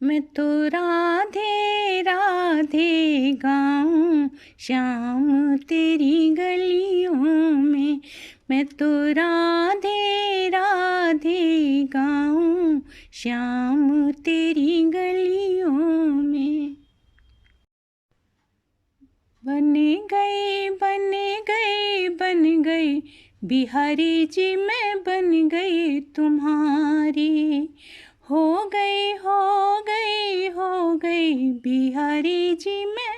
मैं तो राधे राधे गाऊं श्याम तेरी गलियों में। मैं तो राधे राधे गाऊं श्याम तेरी गलियों में। बन गई बन गई बन गई बिहारी जी, मैं बन गई तुम्हारी। हो गई हो गई हो गई बिहारी जी, मैं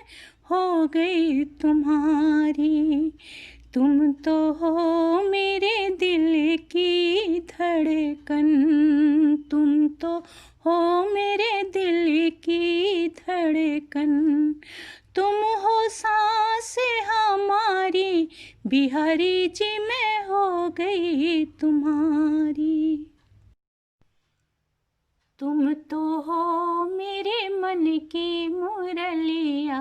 हो गई तुम्हारी। तुम तो हो मेरे दिल की धड़कन, तुम तो हो मेरे दिल की धड़कन। तुम हो सांस हमारी बिहारी जी, मैं हो गई तुम्हारी। तुम तो हो मेरे मन की मुरलिया,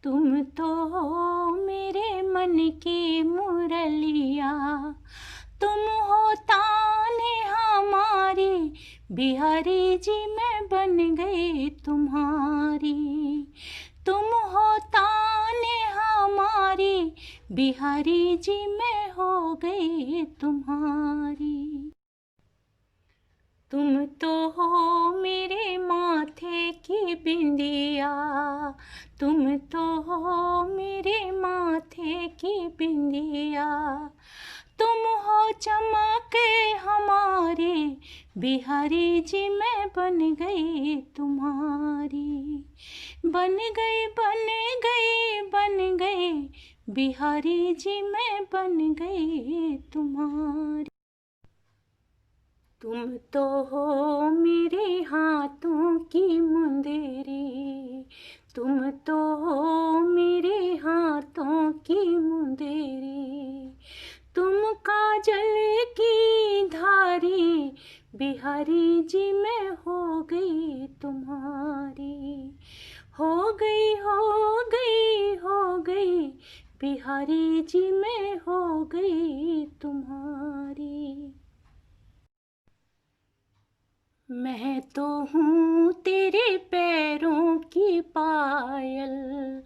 तुम तो हो मेरे मन की मुरलिया। तुम हो ताने हमारी बिहारी जी, मैं बन गई तुम्हारी। तुम हो ताने हमारी बिहारी जी, मैं हो गई तुम्हारी। तुम तो हो मेरे माथे की बिंदिया, तुम तो हो मेरे माथे की बिंदिया। तुम हो चमक हमारी बिहारी जी, मैं बन गई तुम्हारी। बन गई बन गई बन गई बिहारी जी, मैं बन गई तुम्हारी। तुम तो हो मेरे हाथों की मुंदेरी, तुम तो हो मेरे हाथों की मुंदेरी। तुम काजल की धारी बिहारी जी, मैं हो गई तुम्हारी। हो गई हो गई हो गई बिहारी जी, मैं हो गई तुम्हारी। मैं तो हूँ तेरे पैरों की पायल,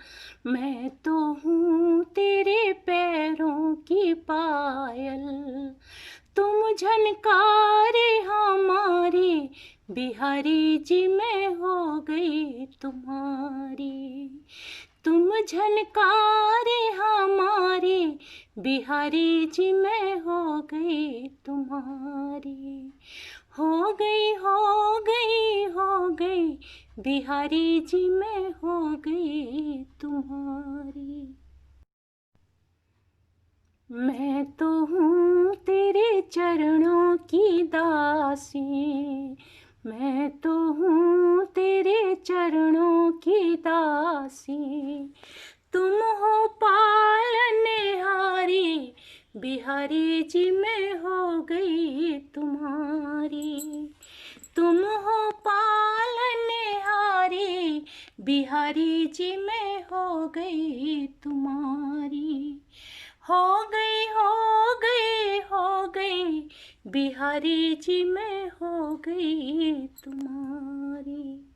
मैं तो हूँ तेरे पैरों की पायल। तुम झनकारे हमारी बिहारी जी, मैं हो गई तुम्हारी। तुम झनकारे हमारी बिहारी जी, मैं हो गई तुम्हारी। हो गई हो गई हो गई बिहारी जी, मैं हो गई तुम्हारी। मैं तो हूँ तेरे चरणों की दासी, मैं तो हूँ तेरे चरणों की दासी। तुम हो पालनहारी बिहारी जी, मैं हो गई तुम्हारी। तुम हो पालनहारी बिहारी जी, मैं हो गई तुम्हारी। हो गई हो गई हो गई बिहारी जी, मैं हो गई तुम्हारी।